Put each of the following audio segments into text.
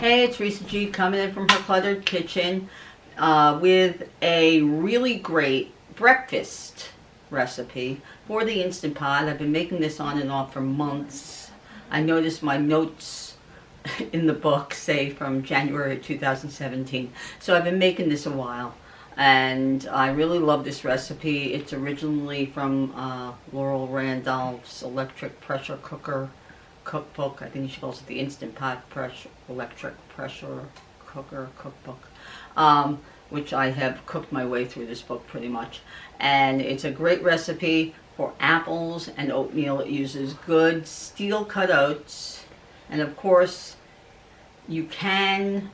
Hey, it's Risa G coming in from her cluttered kitchen with a really great breakfast recipe for the Instant Pot. I've been making this on and off for months. I noticed my notes in the book say from January 2017. So I've been making this a while. And I really love this recipe. It's originally from Laurel Randolph's electric pressure cooker cookbook. I think she calls it the Instant Pot Electric Pressure Cooker Cookbook, which I have cooked my way through this book pretty much. And it's a great recipe for apples and oatmeal. It uses good steel cut oats, and of course you can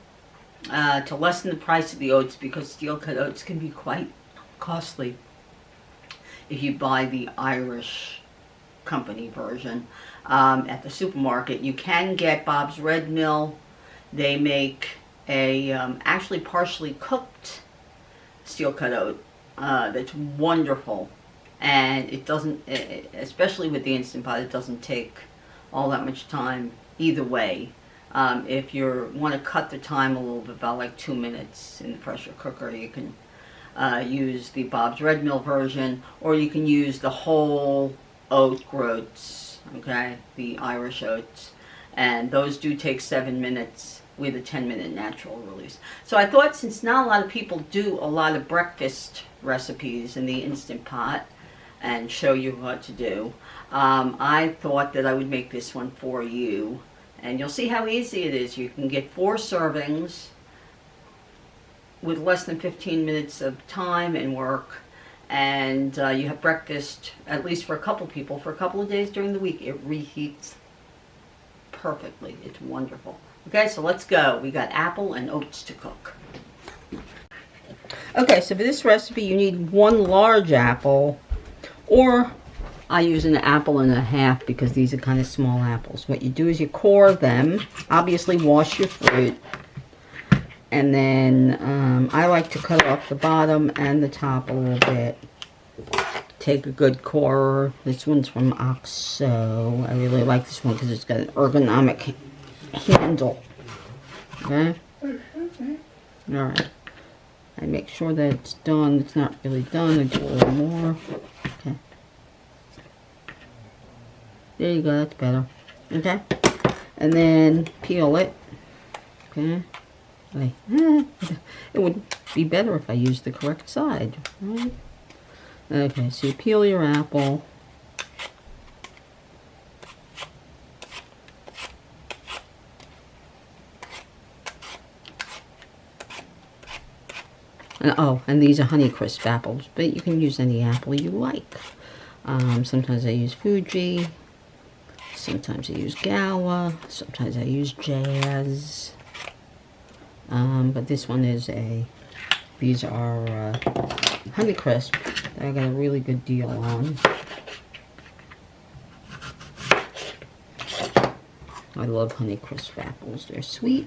to lessen the price of the oats, because steel cut oats can be quite costly if you buy the Irish company version at the supermarket. You can get Bob's Red Mill. They make a actually partially cooked steel cut oat that's wonderful, and it doesn't, especially with the Instant Pot, it doesn't take all that much time either way. If you want to cut the time a little bit, about like 2 minutes in the pressure cooker, you can use the Bob's Red Mill version, or you can use the whole oat groats, okay, the Irish oats, and those do take 7 minutes with a 10-minute natural release. So I thought, since not a lot of people do a lot of breakfast recipes in the Instant Pot and show you what to do, I thought that I would make this one for you. And you'll see how easy it is. You can get 4 servings with less than 15 minutes of time and work. And you have breakfast, at least for a couple people, for a couple of days during the week. It reheats perfectly. It's wonderful. Okay, so let's go. We got apple and oats to cook. Okay, so for this recipe you need 1 large apple, or I use an apple and a half because these are kind of small apples. What you do is you core them. Obviously wash your fruit. And then I like to cut off the bottom and the top a little bit. Take a good corer. This one's from Oxo. I really like this one because it's got an ergonomic handle. Okay? Alright. I make sure that it's done. It's not really done. I do a little more. Okay. There you go, that's better. Okay? And then peel it. Okay? It would be better if I used the correct side, right? Okay, so you peel your apple. And these are Honeycrisp apples, but you can use any apple you like. Sometimes I use Fuji. Sometimes I use Gala. Sometimes I use Jazz. But this one is these are Honeycrisp that I got a really good deal on. I love Honeycrisp apples. They're sweet.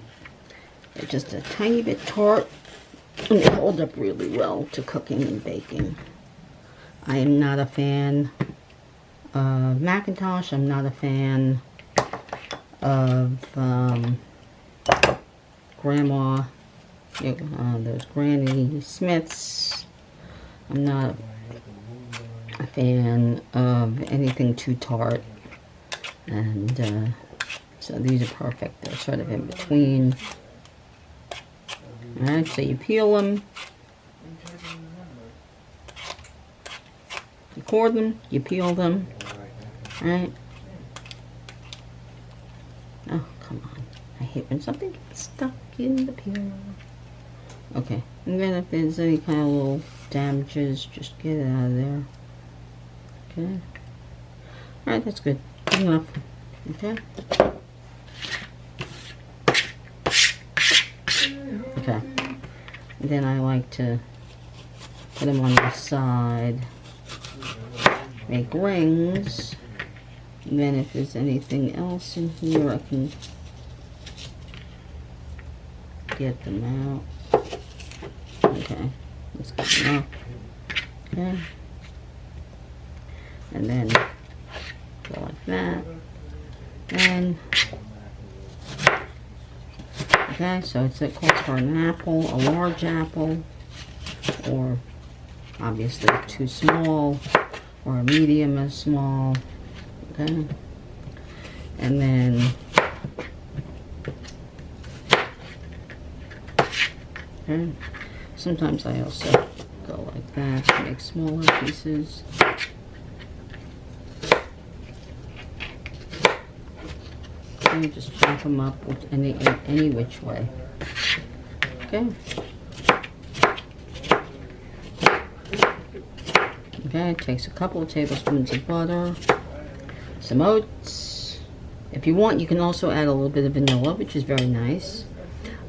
They're just a tiny bit tart, and they hold up really well to cooking and baking. I am not a fan of Macintosh. I'm not a fan of Grandma, those Granny Smiths. I'm not a fan of anything too tart, and so these are perfect. They're sort of in between. Alright, so you peel them, you core them, you peel them. Alright. Oh, come on. I hate when something gets stuck in the peel. Okay, and then if there's any kind of little damages, just get it out of there. Okay. Alright, that's good. Good enough. Okay. Okay. And then I like to put them on the side. Make rings. And then if there's anything else in here, I can get them out. Okay, let's get them out. Okay. And then go like that. And Okay, so it calls for an apple, a large apple, or obviously too small, or a medium as small. Okay, and then okay, sometimes I also go like that to make smaller pieces. And just chop them up with any which way. Okay. Okay, it takes a couple of tablespoons of butter, some oats. If you want, you can also add a little bit of vanilla, which is very nice.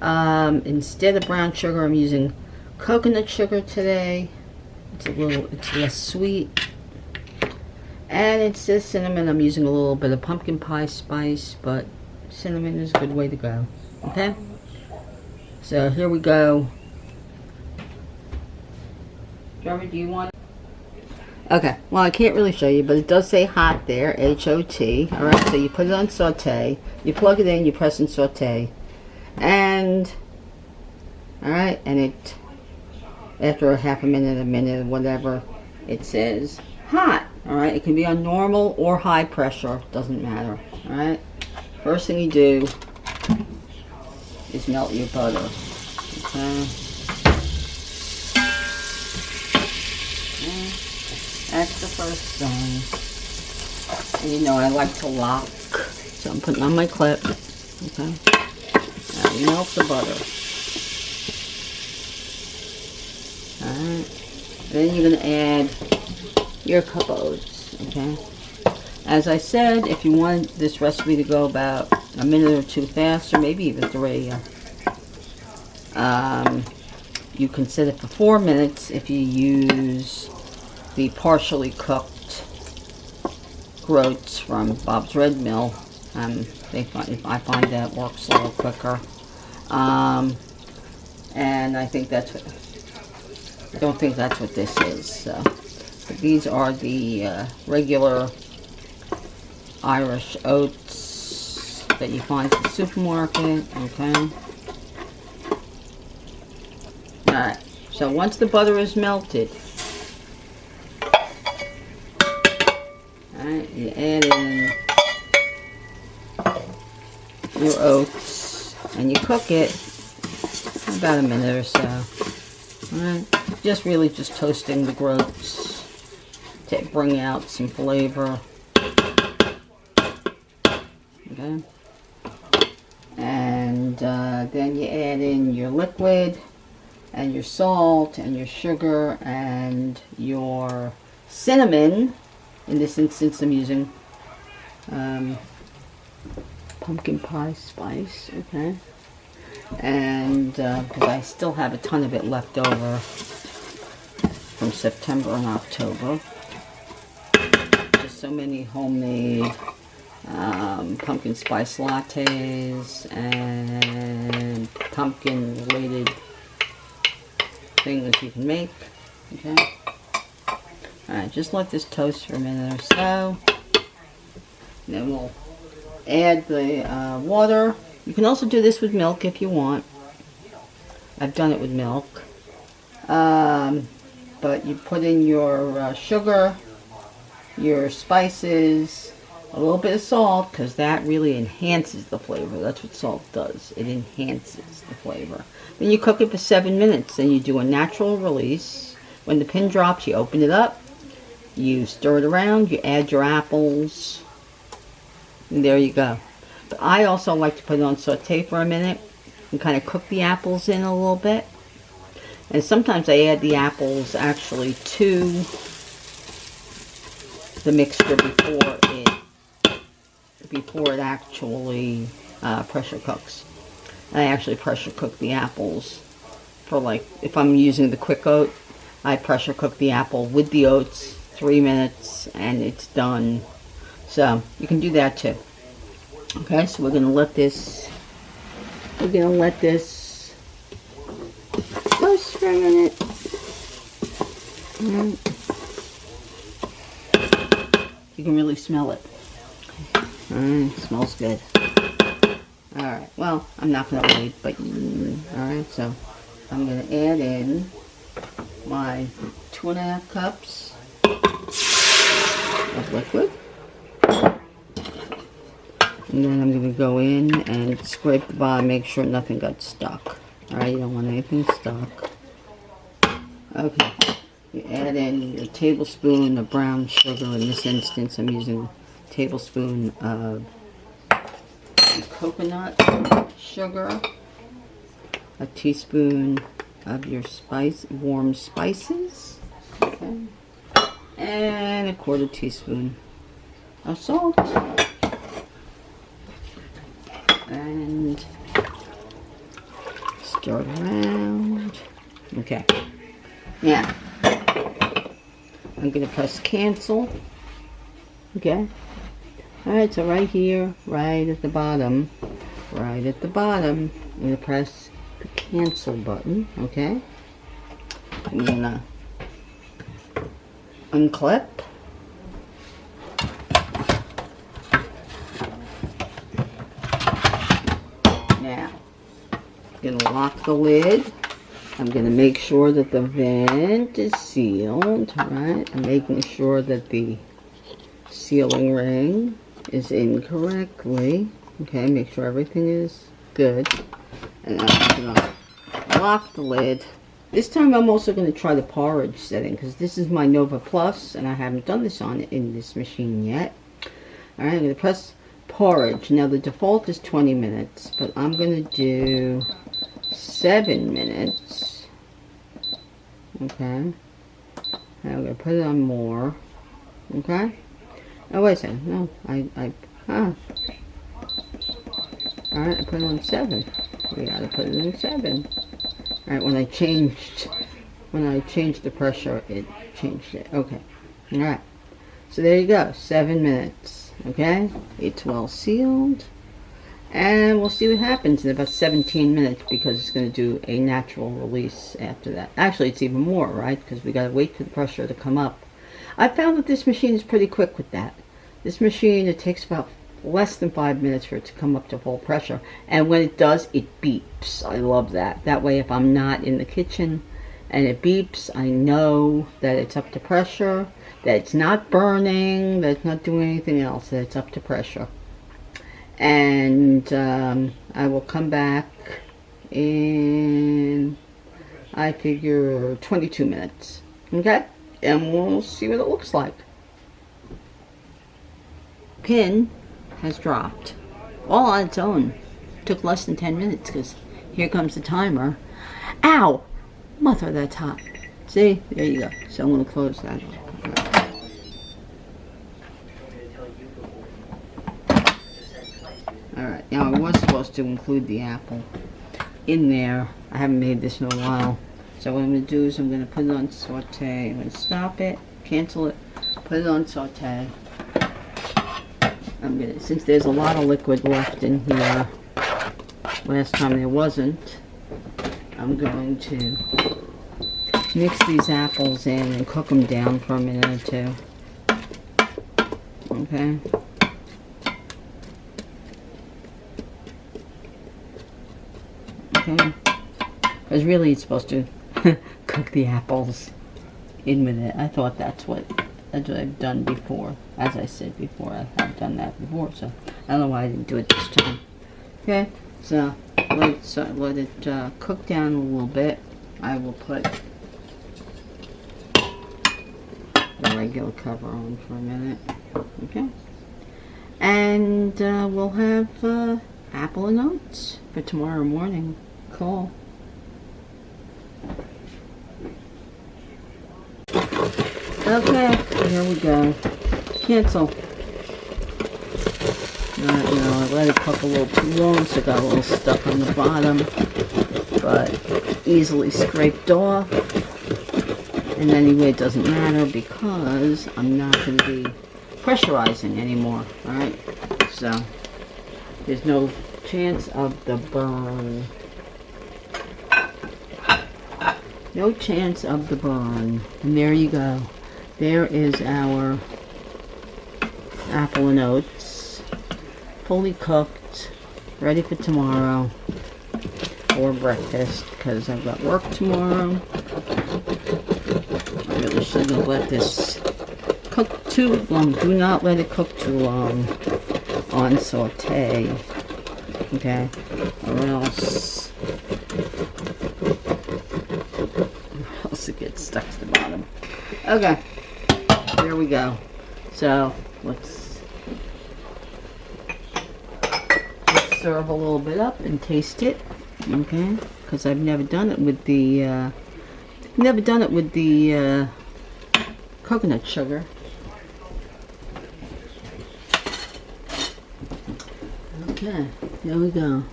Instead of brown sugar, I'm using coconut sugar today. It's less sweet. And instead of cinnamon, I'm using a little bit of pumpkin pie spice, but cinnamon is a good way to go. Okay? So here we go. Trevor, do you want it? Okay, well, I can't really show you, but it does say hot there, H-O-T. Alright, so you put it on saute, you plug it in, you press and saute. And, alright, and it, after a half a minute, whatever, it says hot. Alright, it can be on normal or high pressure, doesn't matter. Alright, first thing you do is melt your butter. Okay. That's the first thing. And you know I like to lock, so I'm putting on my clip. Okay. Now you melt the butter. Alright. Then you're going to add your cup of oats. Okay. As I said, if you want this recipe to go about a minute or two faster, maybe even 3, you can set it for 4 minutes if you use the partially cooked groats from Bob's Red Mill. I find that works a little quicker. And I think that's what, I don't think that's what this is. So, but these are the regular Irish oats that you find at the supermarket. Okay. Alright, so once the butter is melted, alright, you add in your oats and you cook it for about a minute or so. Alright, just really just toasting the groats to bring out some flavor. Okay, and then you add in your liquid and your salt and your sugar and your cinnamon. In this instance, I'm using pumpkin pie spice. Okay, and because I still have a ton of it left over from September and October. Just so many homemade pumpkin spice lattes and pumpkin related things you can make. Okay. Alright, just let this toast for a minute or so. And then we'll add the water. You can also do this with milk if you want. I've done it with milk. But you put in your sugar, your spices, a little bit of salt, because that really enhances the flavor. That's what salt does. It enhances the flavor. Then you cook it for 7 minutes. Then you do a natural release. When the pin drops, you open it up. You stir it around. You add your apples. And there you go. But I also like to put it on saute for a minute and kind of cook the apples in a little bit. And sometimes I add the apples actually to the mixture before it actually pressure cooks. I actually pressure cook the apples for, like, if I'm using the quick oat, I pressure cook the apple with the oats 3 minutes and it's done. So you can do that too. Okay, so we're gonna let this roast for a minute. You can really smell it. Smells good. Alright, well, I'm not going to wait, but, alright, so I'm going to add in my 2.5 cups of liquid. And then I'm going to go in and scrape the bottom, make sure nothing got stuck. Alright, you don't want anything stuck. Okay, you add in a tablespoon of brown sugar. In this instance, I'm using a tablespoon of coconut sugar, a teaspoon of your warm spices, okay, and a 1/4 teaspoon of salt. And stir it around. Okay. Now, I'm going to press cancel. Okay. Alright, so right here, right at the bottom, I'm going to press the cancel button. Okay. I'm going to unclip. Now, I'm going to lock the lid. I'm going to make sure that the vent is sealed, right? I'm making sure that the sealing ring is in correctly. Okay, make sure everything is good. And I'm going to lock the lid. This time I'm also going to try the porridge setting because this is my Nova Plus and I haven't done this on in this machine yet. Alright, I'm going to press porridge. Now the default is 20 minutes, but I'm going to do 7 minutes. Okay. Now I'm going to put it on more. Okay. Oh, wait a second. No, Alright, I put it on 7. We gotta put it on 7. Alright, when I changed the pressure, it changed it. Okay. Alright. So there you go. 7 minutes. Okay. It's well sealed. And we'll see what happens in about 17 minutes because it's going to do a natural release after that. Actually, it's even more, right? Because we got to wait for the pressure to come up. I found that this machine is pretty quick with that. This machine, it takes about less than 5 minutes for it to come up to full pressure. And when it does, it beeps. I love that. That way, if I'm not in the kitchen and it beeps, I know that it's up to pressure, that it's not burning, that it's not doing anything else, that it's up to pressure. And I will come back in, I figure, 22 minutes. Okay? And we'll see what it looks like. Pin has dropped. All on its own. Took less than 10 minutes because here comes the timer. Ow! Mother, that's hot. See? There you go. So I'm going to close that off. Alright, now I was supposed to include the apple in there. I haven't made this in a while. So what I'm going to do is I'm going to put it on saute. I'm going to stop it, cancel it, put it on saute. I'm going to, since there's a lot of liquid left in here, last time there wasn't, I'm going to mix these apples in and cook them down for a minute or two. Okay. Okay. Because really it's supposed to cook the apples in with it. I thought that's what I've done before. As I said before, I have done that before, so I don't know why I didn't do it this time. Okay, so let it cook down a little bit. I will put the regular cover on for a minute. Okay, and we'll have apple and oats for tomorrow morning. Cool. Okay, here we go. Cancel. I let it cook a little too long, so it got a little stuck on the bottom, but easily scraped off. And anyway, it doesn't matter because I'm not going to be pressurizing anymore. Alright, so there's no chance of the burn. No chance of the burn. And there you go. There is our apple and oats. Fully cooked. ready for tomorrow for breakfast because I've got work tomorrow. I really shouldn't have let this cook too long. Do not let it cook too long on saute. Okay, or else it gets stuck to the bottom. Okay, there we go. So let's serve a little bit up and taste it. Okay, because I've never done it with the coconut sugar. Okay, there we go.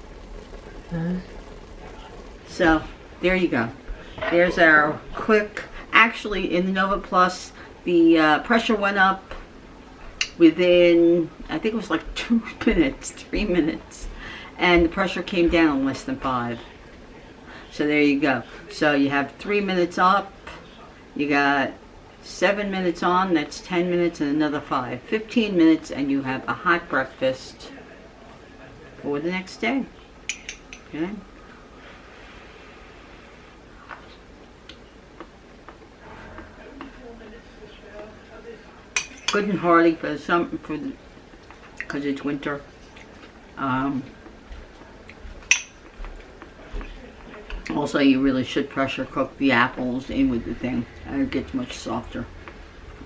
So there you go. There's our quick. Actually, in the Nova Plus, the pressure went up within, I think it was like 2 minutes, 3 minutes, and the pressure came down in less than 5. So there you go. So you have 3 minutes up. You got 7 minutes on. That's 10 minutes, and another 5. 15 minutes, and you have a hot breakfast for the next day. Okay. Good and hearty because it's winter. Also, you really should pressure cook the apples in with the thing, and it gets much softer.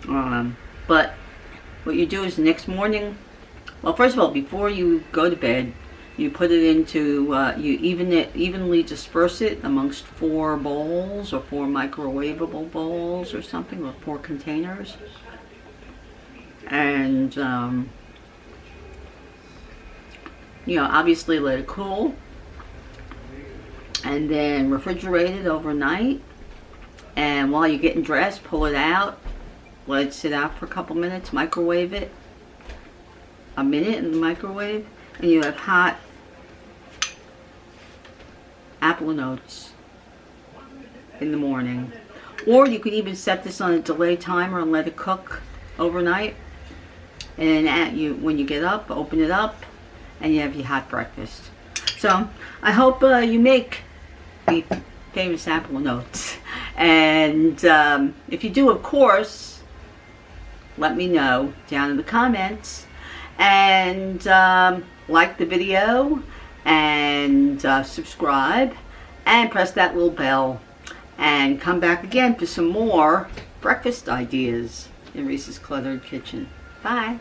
But what you do is the next morning. Well, first of all, before you go to bed, you put it into, you evenly disperse it amongst 4 bowls or 4 microwavable bowls or something, or 4 containers. And, you know, obviously let it cool. And then refrigerate it overnight. And while you're getting dressed, pull it out. Let it sit out for a couple minutes. Microwave it. A minute in the microwave. And you have hot apple and oats in the morning. Or you could even set this on a delay timer and let it cook overnight. And then when you get up, open it up, and you have your hot breakfast. So I hope you make the famous apple and oats. And if you do, of course, let me know down in the comments. And like the video, and subscribe, and press that little bell. And come back again for some more breakfast ideas in Reese's Cluttered Kitchen. Bye.